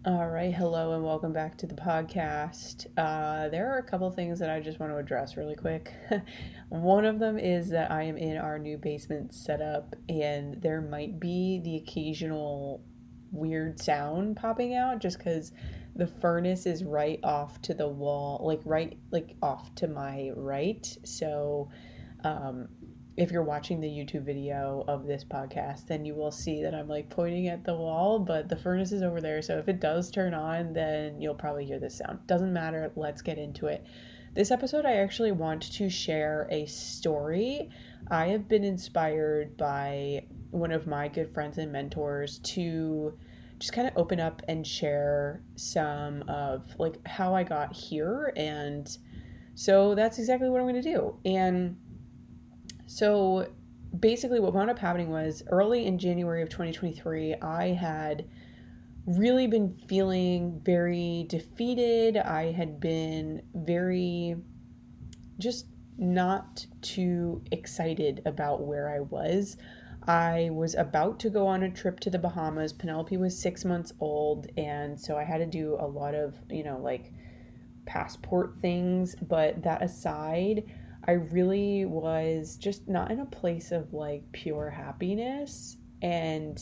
All right, hello and welcome back to the podcast. There are a couple things that I just want to address really quick. One of them is that I am in our new basement setup, and there might be the occasional weird sound popping out just because the furnace is right off to the wall, like off to my right. So um, if you're watching the YouTube video of this podcast, then you will see that I'm like pointing at the wall, but the furnace is over there. So if it does turn on, then you'll probably hear this sound. Doesn't matter. Let's get into it. This episode, I actually want to share a story. I have been inspired by one of my good friends and mentors to just kind of open up and share some of like how I got here. And so that's exactly what I'm going to do. And so basically, what wound up happening was early in January of 2023, I had really been feeling very defeated. I had been very just not too excited about where I was. I was about to go on a trip to the Bahamas. Penelope was 6 months old, and so I had to do a lot of, like passport things. But that aside, I really was just not in a place of like pure happiness. And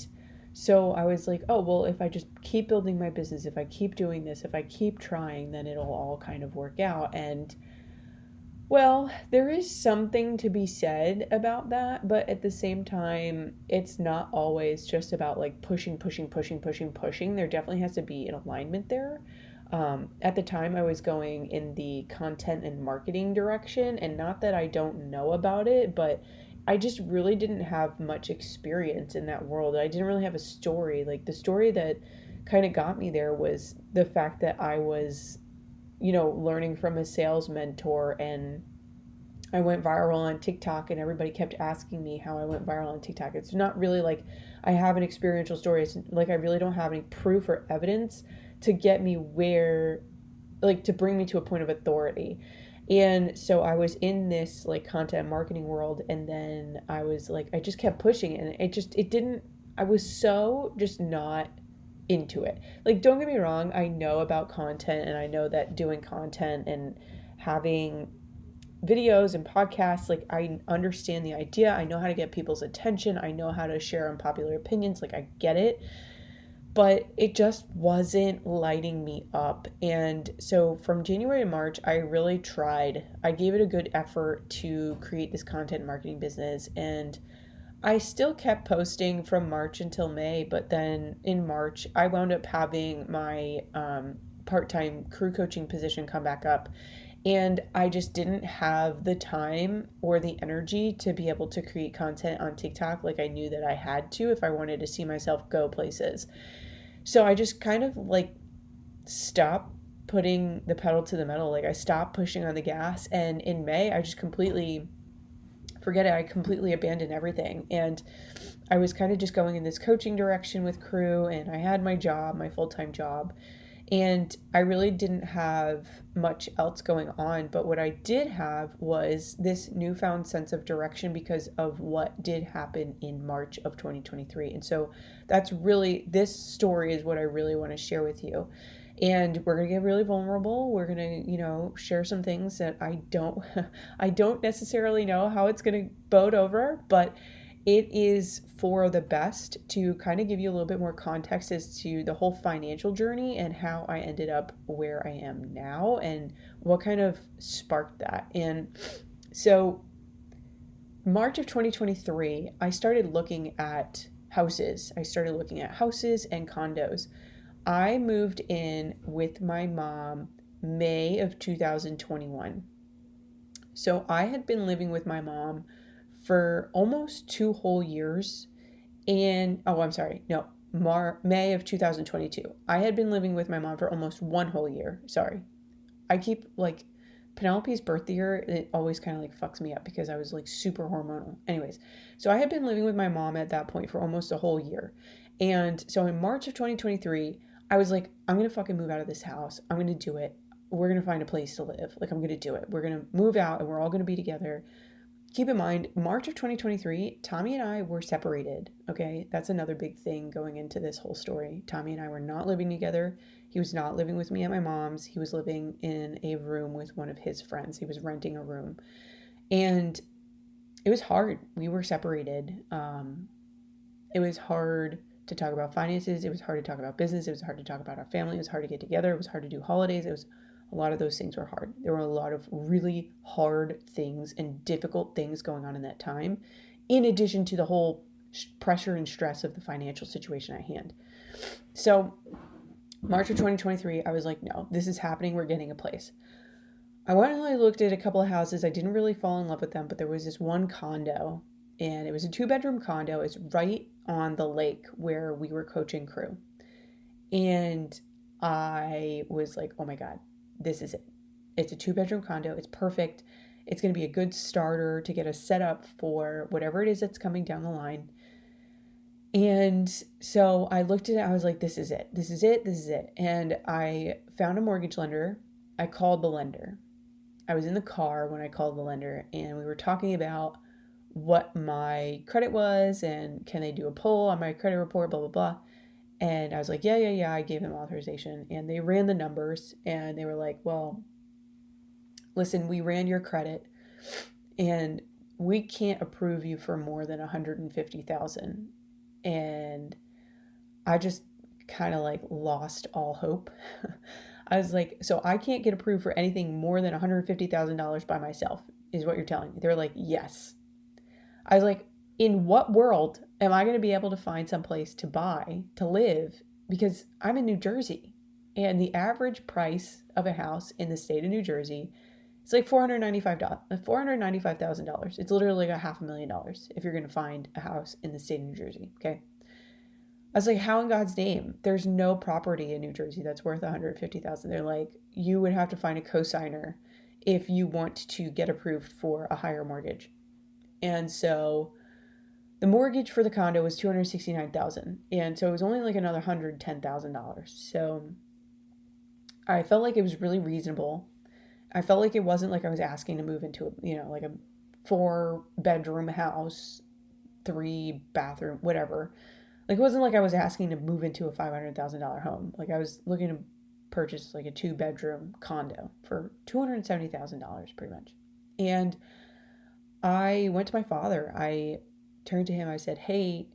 so I was like, oh, well, if I just keep building my business, if I keep doing this, if I keep trying, then it'll all kind of work out. And well, there is something to be said about that, but at the same time, it's not always just about like pushing, pushing, pushing, pushing, pushing. There definitely has to be an alignment there. At the time, I was going in the content and marketing direction, and not that I don't know about it, but I just really didn't have much experience in that world. I didn't really have a story. Like, the story that kind of got me there was the fact that I was, learning from a sales mentor, and I went viral on TikTok, and everybody kept asking me how I went viral on TikTok. It's not really like I have an experiential story. It's like I really don't have any proof or evidence to get me where, like, to bring me to a point of authority. And so I was in this like content marketing world, and then I was like, I just kept pushing it, and it didn't, I was so just not into it. Like, don't get me wrong, I know about content, and I know that doing content and having videos and podcasts, like, I understand the idea. I know how to get people's attention. I know how to share unpopular opinions. Like, I get it. But it just wasn't lighting me up. And so from January to March, I really tried. I gave it a good effort to create this content marketing business. And I still kept posting from March until May. But then in March, I wound up having my part time crew coaching position come back up, and I just didn't have the time or the energy to be able to create content on TikTok like I knew that I had to if I wanted to see myself go places. So I just kind of like stopped putting the pedal to the metal. Like, I stopped pushing on the gas. And in May, I just completely forget it. I completely abandoned everything. And I was kind of just going in this coaching direction with crew, and I had my job, my full time job. And I really didn't have much else going on. But what I did have was this newfound sense of direction because of what did happen in March of 2023. And so that's really, this story is what I really want to share with you. And we're going to get really vulnerable. We're going to, share some things that I don't necessarily know how it's going to bode over, but it is for the best to kind of give you a little bit more context as to the whole financial journey and how I ended up where I am now and what kind of sparked that. And so March of 2023, I started looking at houses. I started looking at houses and condos. I moved in with my mom May of 2021. So I had been living with my mom for almost 2 whole years. And, oh, I'm sorry, no, May of 2022. I had been living with my mom for almost 1 whole year. Sorry. I keep like Penelope's birth year, it always kind of like fucks me up because I was like super hormonal. Anyways, so I had been living with my mom at that point for almost a whole year. And so in March of 2023, I was like, I'm going to fucking move out of this house. I'm going to do it. We're going to find a place to live. Like, I'm going to do it. We're going to move out, and we're all going to be together. keep in mind, March of 2023, Tommy and I were separated. Okay. That's another big thing going into this whole story. Tommy and I were not living together. He was not living with me at my mom's. He was living in a room with one of his friends. He was renting a room. And it was hard. We were separated. It was hard to talk about finances. It was hard to talk about business. It was hard to talk about our family. It was hard to get together. It was hard to do holidays. It was a lot of those things were hard. There were a lot of really hard things and difficult things going on in that time, in addition to the whole pressure and stress of the financial situation at hand. So March of 2023, I was like, no, this is happening. We're getting a place. I went and I looked at a couple of houses. I didn't really fall in love with them, but there was this one condo, and it was a 2-bedroom condo. It's right on the lake where we were coaching crew. And I was like, oh my God, this is it. It's a 2-bedroom condo. It's perfect. It's going to be a good starter to get us set up for whatever it is that's coming down the line. And so I looked at it. I was like, this is it. This is it. This is it. And I found a mortgage lender. I called the lender. I was in the car when I called the lender, and we were talking about what my credit was and can they do a pull on my credit report, blah, blah, blah. And I was like, yeah. I gave them authorization, and they ran the numbers, and they were like, well, listen, we ran your credit and we can't approve you for more than $150,000. And I just kind of like lost all hope. I was like, so I can't get approved for anything more than $150,000 by myself, is what you're telling me. They're like, yes. I was like, in what world am I going to be able to find someplace to buy, to live? Because I'm in New Jersey, and the average price of a house in the state of New Jersey is like $495,000. It's literally like $500,000 if you're going to find a house in the state of New Jersey. Okay. I was like, how in God's name? There's no property in New Jersey that's worth $150,000. They're like, you would have to find a cosigner if you want to get approved for a higher mortgage. And so the mortgage for the condo was $269,000. And so it was only like another $110,000. So I felt like it was really reasonable. I felt like it wasn't like I was asking to move into like a 4-bedroom house, 3-bathroom, whatever. Like, it wasn't like I was asking to move into a $500,000 home. Like, I was looking to purchase like a 2-bedroom condo for $270,000 pretty much. And I went to my father. I turned to him. I said, hey,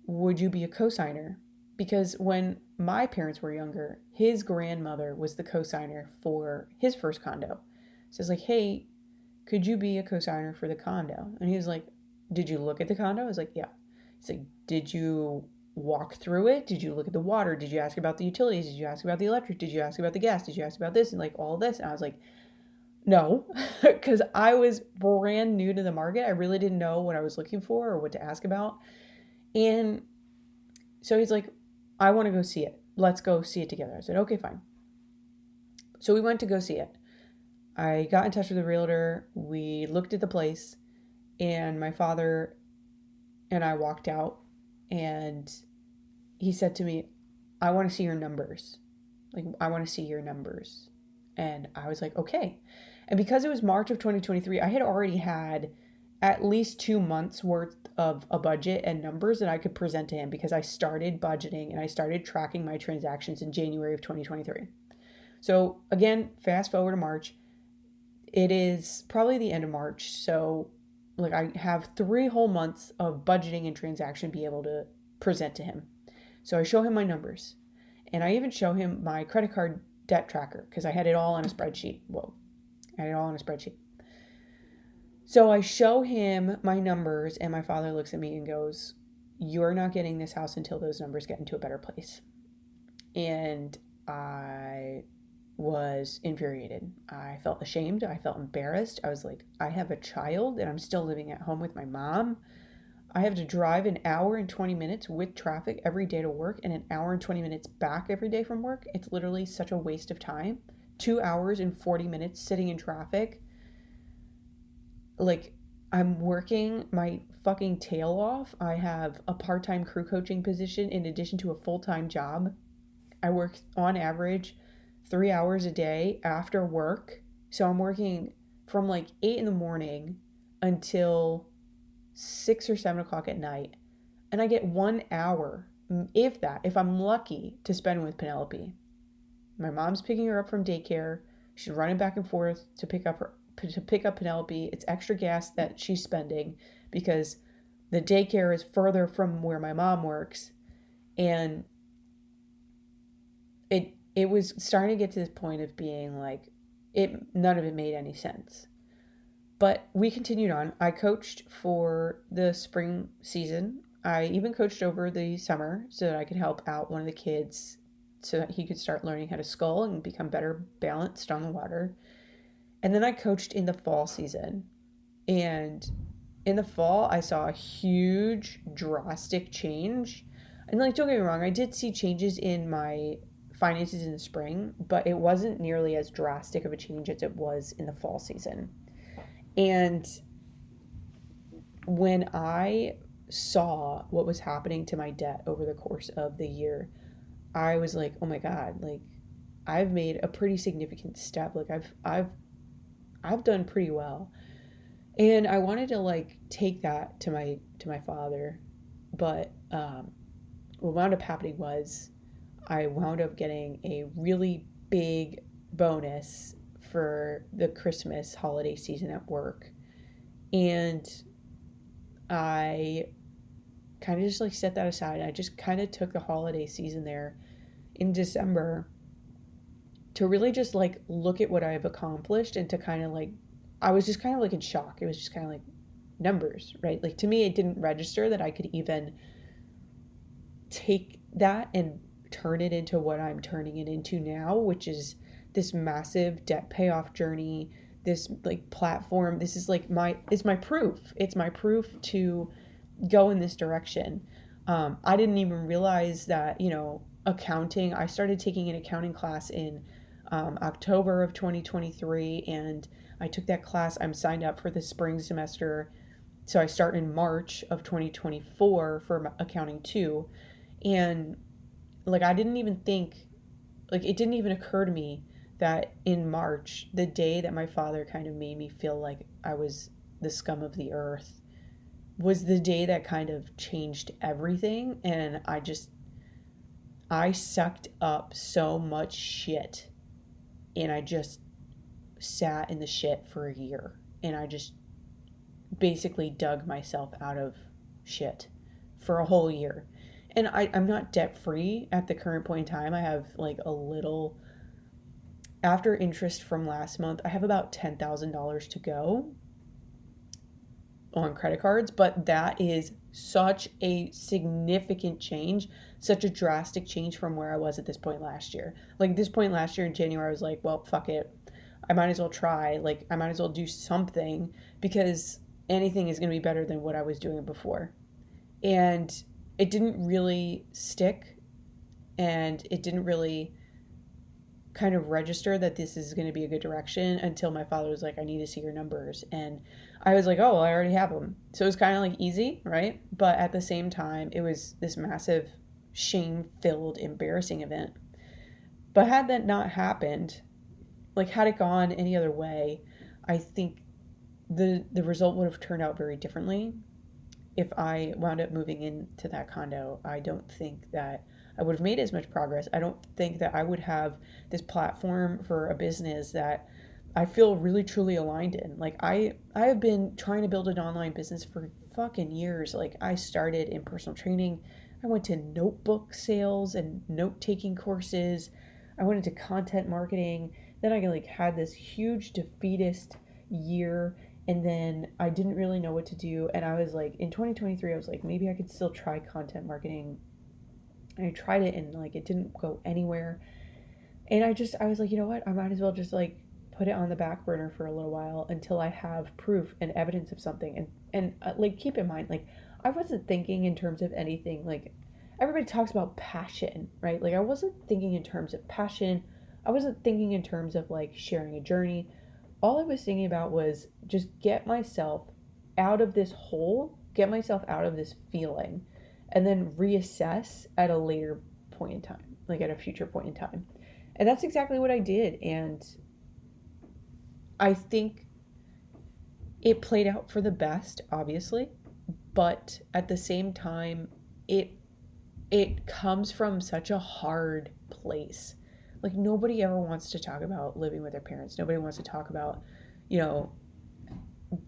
would you be a cosigner? Because when my parents were younger, his grandmother was the cosigner for his first condo. So I was like, hey, could you be a cosigner for the condo? And he was like, did you look at the condo? I was like, yeah. He's like, did you walk through it? Did you look at the water? Did you ask about the utilities? Did you ask about the electric? Did you ask about the gas? Did you ask about this? And like all this. And I was like, no, because I was brand new to the market. I really didn't know what I was looking for or what to ask about. And so he's like, I want to go see it. Let's go see it together. I said, okay, fine. So we went to go see it. I got in touch with the realtor. We looked at the place, and my father and I walked out, and he said to me, I want to see your numbers. Like, I want to see your numbers. And I was like, okay. And because it was March of 2023, I had already had at least 2 months worth of a budget and numbers that I could present to him, because I started budgeting and I started tracking my transactions in January of 2023. So again, fast forward to March. It is probably the end of March. So like, I have 3 whole months of budgeting and transaction be able to present to him. So I show him my numbers, and I even show him my credit card debt tracker, because I had it all on a spreadsheet. I had it all on a spreadsheet. So I show him my numbers, and my father looks at me and goes, you're not getting this house until those numbers get into a better place. And I was infuriated. I felt ashamed. I felt embarrassed. I was like, I have a child and I'm still living at home with my mom. I have to drive an hour and 20 minutes with traffic every day to work, and an hour and 20 minutes back every day from work. It's literally such a waste of time. 2 hours and 40 minutes sitting in traffic. Like, I'm working my fucking tail off. I have a part-time crew coaching position in addition to a full-time job. I work on average 3 hours a day after work. So I'm working from like 8 in the morning until 6 or 7 o'clock at night. And I get 1 hour, if that, if I'm lucky, to spend with Penelope. My mom's picking her up from daycare. She's running back and forth to pick up Penelope. It's extra gas that she's spending because the daycare is further from where my mom works. And it was starting to get to this point of being like, none of it made any sense. But we continued on. I coached for the spring season. I even coached over the summer so that I could help out one of the kids so that he could start learning how to scull and become better balanced on the water. And then I coached in the fall season. And in the fall, I saw a huge, drastic change. And like, don't get me wrong, I did see changes in my finances in the spring, but it wasn't nearly as drastic of a change as it was in the fall season. And when I saw what was happening to my debt over the course of the year, I was like, oh my God, like I've made a pretty significant step. Like I've done pretty well. And I wanted to like take that to my father. But what wound up happening was I wound up getting a really big bonus for the Christmas holiday season at work. And I kind of just like set that aside. I just kind of took the holiday season there in December to really just like look at what I've accomplished and to kind of like, I was just kind of like in shock. It was just kind of like numbers, right? Like to me, it didn't register that I could even take that and turn it into what I'm turning it into now, which is this massive debt payoff journey, this like platform. This is like it's my proof. It's my proof to go in this direction. I didn't even realize that, accounting, I started taking an accounting class in October of 2023, and I took that class. I'm signed up for the spring semester. So I start in March of 2024 for accounting 2. And like, I didn't even think, like, it didn't even occur to me that in March, the day that my father kind of made me feel like I was the scum of the earth, was the day that kind of changed everything. And I sucked up so much shit, and I just sat in the shit for a year, and I just basically dug myself out of shit for a whole year. And I'm not debt free at the current point in time. I have like a little, after interest from last month, I have about $10,000 to go on credit cards, but that is such a significant change, such a drastic change from where I was at this point last year. Like this point last year in January, I was like, well, fuck it. I might as well try. Like I might as well do something because anything is going to be better than what I was doing before. And it didn't really stick, and it didn't really kind of register that this is going to be a good direction until my father was like, I need to see your numbers. And I was like, oh, well, I already have them. So it was kind of like easy, right? But at the same time, it was this massive shame-filled, embarrassing event. But had that not happened, like had it gone any other way, I think the result would have turned out very differently. If I wound up moving into that condo, I don't think that I would have made as much progress. I don't think that I would have this platform for a business that I feel really truly aligned in. Like I have been trying to build an online business for fucking years. Like I started in personal training. I went to notebook sales and note-taking courses. I went into content marketing. Then I like had this huge defeatist year, and then I didn't really know what to do. And I was like, in 2023, I was like, maybe I could still try content marketing. And I tried it, and like it didn't go anywhere. And I was like, you know what? I might as well just like put it on the back burner for a little while until I have proof and evidence of something. And like keep in mind, like I wasn't thinking in terms of anything. Like everybody talks about passion, right? Like I wasn't thinking in terms of passion. I wasn't thinking in terms of like sharing a journey. All I was thinking about was just get myself out of this hole, get myself out of this feeling, and then reassess at a later point in time, like at a future point in time. And that's exactly what I did. And I think It played out for the best, obviously, but at the same time, it it comes from such a hard place. Like, nobody ever wants to talk about living with their parents. Nobody wants to talk about, you know,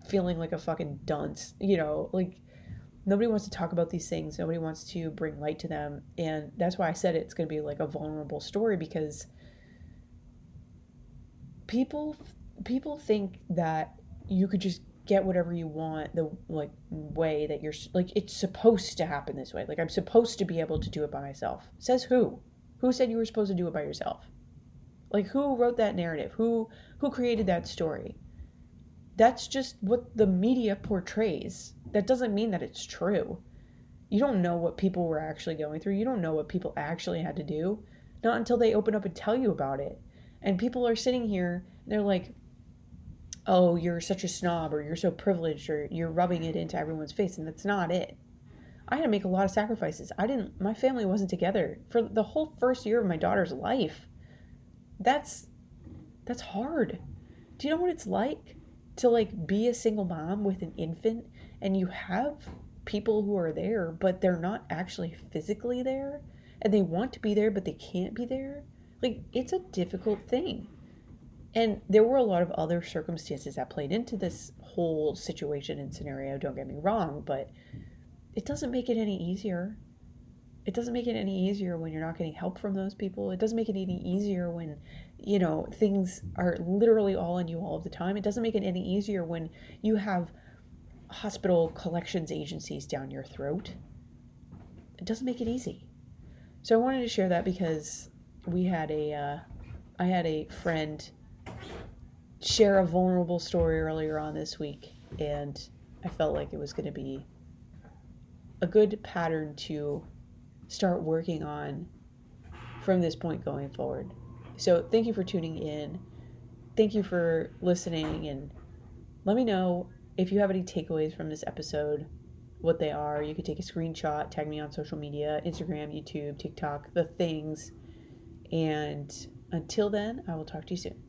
feeling like a fucking dunce, like nobody wants to talk about these things. Nobody wants to bring light to them. And that's why I said it's going to be like a vulnerable story, because people people think that you could just get whatever you want the like way that you're like it's supposed to happen this way. Like, I'm supposed to be able to do it by myself. Says who? Who said you were supposed to do it by yourself? Like, who wrote that narrative? Who created that story? That's just what the media portrays. That doesn't mean that it's true. You don't know what people were actually going through. You don't know what people actually had to do. Not until they open up and tell you about it. And people are sitting here, they're like, oh, you're such a snob, or you're so privileged, or you're rubbing it into everyone's face. And that's not it. I had to make a lot of sacrifices. My family wasn't together for the whole first year of my daughter's life. That's hard. Do you know what it's like to like be a single mom with an infant, and you have people who are there, but they're not actually physically there, and they want to be there, but they can't be there? Like, it's a difficult thing. And there were a lot of other circumstances that played into this whole situation and scenario, don't get me wrong, but it doesn't make it any easier. It doesn't make it any easier when you're not getting help from those people. It doesn't make it any easier when, things are literally all on you all of the time. It doesn't make it any easier when you have hospital collections agencies down your throat. It doesn't make it easy. So I wanted to share that because I had a friend share a vulnerable story earlier on this week, and I felt like it was going to be a good pattern to start working on from this point going forward. So thank you for tuning in. Thank you for listening, and let me know if you have any takeaways from this episode, what they are. You could take a screenshot, tag me on social media, Instagram, YouTube, TikTok, the things. And until then, I will talk to you soon.